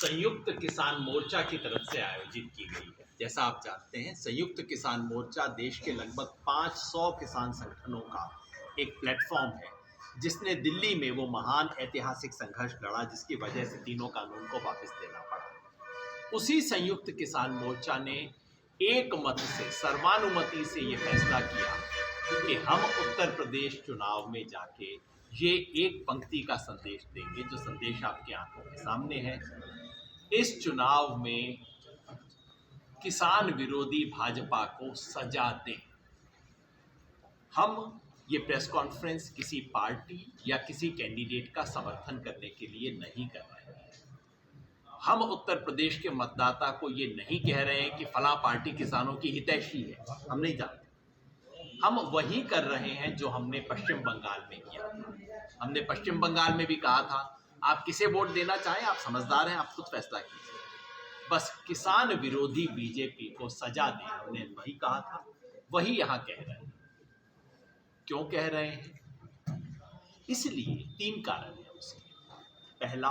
संयुक्त किसान मोर्चा की तरफ से आयोजित की गई है। जैसा आप जानते हैं, संयुक्त किसान मोर्चा देश के लगभग 500 किसान संगठनों का एक प्लेटफॉर्म है, जिसने दिल्ली में वो महान ऐतिहासिक संघर्ष लड़ा जिसकी वजह से तीनों कानून को वापस लेना पड़ा। उसी संयुक्त किसान मोर्चा ने एक मत से, सर्वानुमति से ये फैसला किया कि हम उत्तर प्रदेश चुनाव में जाके ये एक पंक्ति का संदेश देंगे, जो संदेश आपके आंखों के सामने है। इस चुनाव में किसान विरोधी भाजपा को सजा दें। हम ये प्रेस कॉन्फ्रेंस किसी पार्टी या किसी कैंडिडेट का समर्थन करने के लिए नहीं कर रहे हैं। हम उत्तर प्रदेश के मतदाता को ये नहीं कह रहे हैं कि फलां पार्टी किसानों की हितैषी है, हम नहीं जानते। हम वही कर रहे हैं जो हमने पश्चिम बंगाल में किया था। हमने पश्चिम बंगाल में भी कहा था, आप किसे वोट देना चाहें, आप समझदार हैं, आप खुद फैसला कीजिए, बस किसान विरोधी बीजेपी को सजा दें। हमने वही कहा था, वही यहाँ कह रहे हैं। क्यों कह रहे हैं? इसलिए 3 कारण है उसके। पहला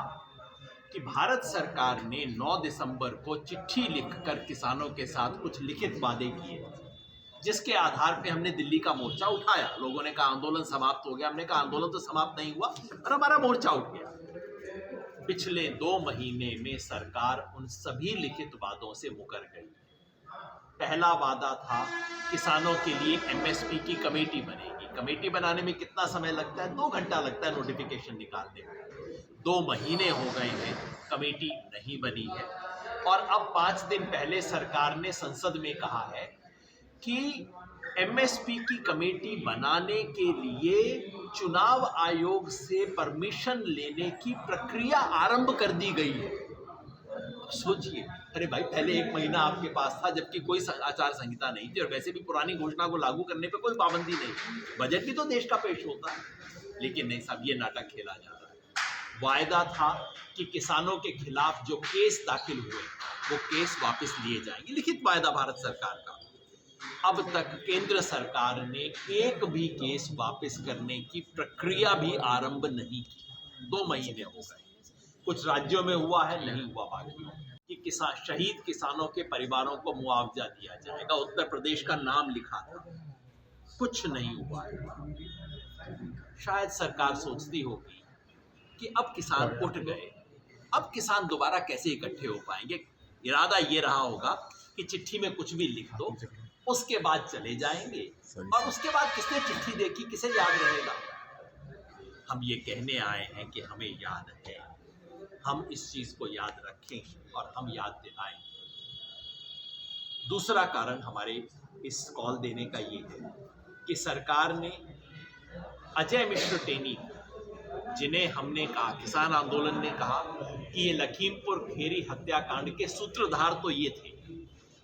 कि भारत सरकार ने 9 दिसंबर को चिट्ठी लिखकर किसानों के साथ कुछ लिखित वादे किए, जिसके आधार पे हमने दिल्ली का मोर्चा उठाया। लोगों ने कहा आंदोलन समाप्त हो गया, हमने कहा आंदोलन तो समाप्त नहीं हुआ और हमारा मोर्चा उठ गया। पिछले 2 महीने में सरकार उन सभी लिखित वादों से मुकर गई। पहला वादा था किसानों के लिए एमएसपी की कमेटी बनेगी। कमेटी बनाने में कितना समय लगता है? 2 घंटा लगता है नोटिफिकेशन निकालने में। 2 महीने हो गए हैं, कमेटी नहीं बनी है। और अब 5 दिन पहले सरकार ने संसद में कहा है कि एमएसपी की कमेटी बनाने के लिए चुनाव आयोग से परमिशन लेने की प्रक्रिया आरंभ कर दी गई है। सोचिए, अरे भाई, पहले 1 महीना आपके पास था जबकि कोई आचार संहिता नहीं थी और वैसे भी पुरानी घोषणा को लागू करने पे कोई पाबंदी नहीं थी। बजट भी तो देश का पेश होता है, लेकिन नहीं साहब, ये नाटक खेला जा रहा है। वायदा था कि किसानों के खिलाफ जो केस दाखिल हुए वो केस वापस लिए जाएंगे, लिखित वायदा भारत सरकार का। अब तक केंद्र सरकार ने एक भी केस वापस करने की प्रक्रिया भी आरंभ नहीं की। 2 महीने हो गए। कुछ राज्यों में हुआ है, नहीं हुआ बाकी। कि शहीद किसानों के परिवारों को मुआवजा दिया जाएगा, उत्तर प्रदेश का नाम लिखा था, कुछ नहीं हुआ है। शायद सरकार सोचती होगी कि अब किसान उठ गए, अब किसान दोबारा कैसे इकट्ठे हो पाएंगे। इरादा ये रहा होगा कि चिट्ठी में कुछ भी लिख दो, उसके बाद चले जाएंगे, और उसके बाद किसने चिट्ठी देखी, किसे याद रहेगा। हम ये कहने आए हैं कि हमें याद है, हम इस चीज को याद रखें और हम याद दिलाएं। दूसरा कारण हमारे इस कॉल देने का ये है कि सरकार ने अजय मिश्र टेनी, जिन्हें हमने कहा, किसान आंदोलन ने कहा कि ये लखीमपुर खेरी हत्याकांड के सूत्रधार तो ये थे।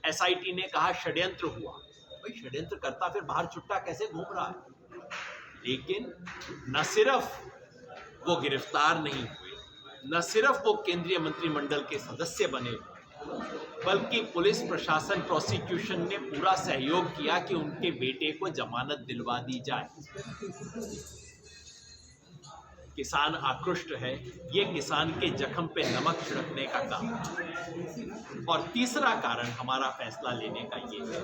एसआईटी ने कहा षड्यंत्र हुआ। भाई, षड्यंत्र करता फिर बाहर छुट्टा कैसे घूम रहा है? लेकिन न सिर्फ वो गिरफ्तार नहीं हुए, न सिर्फ वो केंद्रीय मंत्रिमंडल के सदस्य बने हुए, बल्कि पुलिस प्रशासन, प्रोसिक्यूशन ने पूरा सहयोग किया कि उनके बेटे को जमानत दिलवा दी जाए। किसान आक्रुष्ट है, ये किसान के जख्म पे नमक छिड़कने का काम है। और तीसरा कारण हमारा फैसला लेने का ये है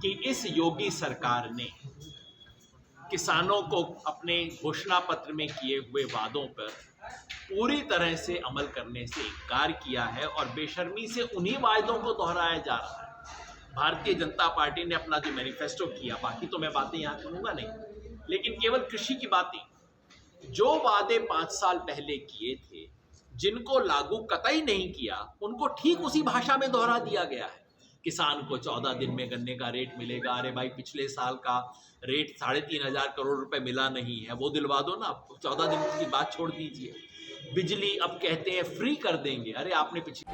कि इस योगी सरकार ने किसानों को अपने घोषणा पत्र में किए हुए वादों पर पूरी तरह से अमल करने से इनकार किया है और बेशर्मी से उन्हीं वायदों को दोहराया जा रहा है। भारतीय जनता पार्टी ने अपना जो मैनिफेस्टो किया, बाकी तो मैं बातें यहाँ करूँगा नहीं, लेकिन केवल कृषि की बातें, जो वादे 5 साल पहले किए थे, जिनको लागू कतई नहीं किया, उनको ठीक उसी भाषा में दोहरा दिया गया है। किसान को 14 दिन में गन्ने का रेट मिलेगा। अरे भाई, पिछले साल का रेट 3,500 करोड़ रुपए मिला नहीं है, वो दिलवा दो ना। 14 दिन की बात छोड़ दीजिए। बिजली अब कहते हैं फ्री कर देंगे। अरे आपने पिछले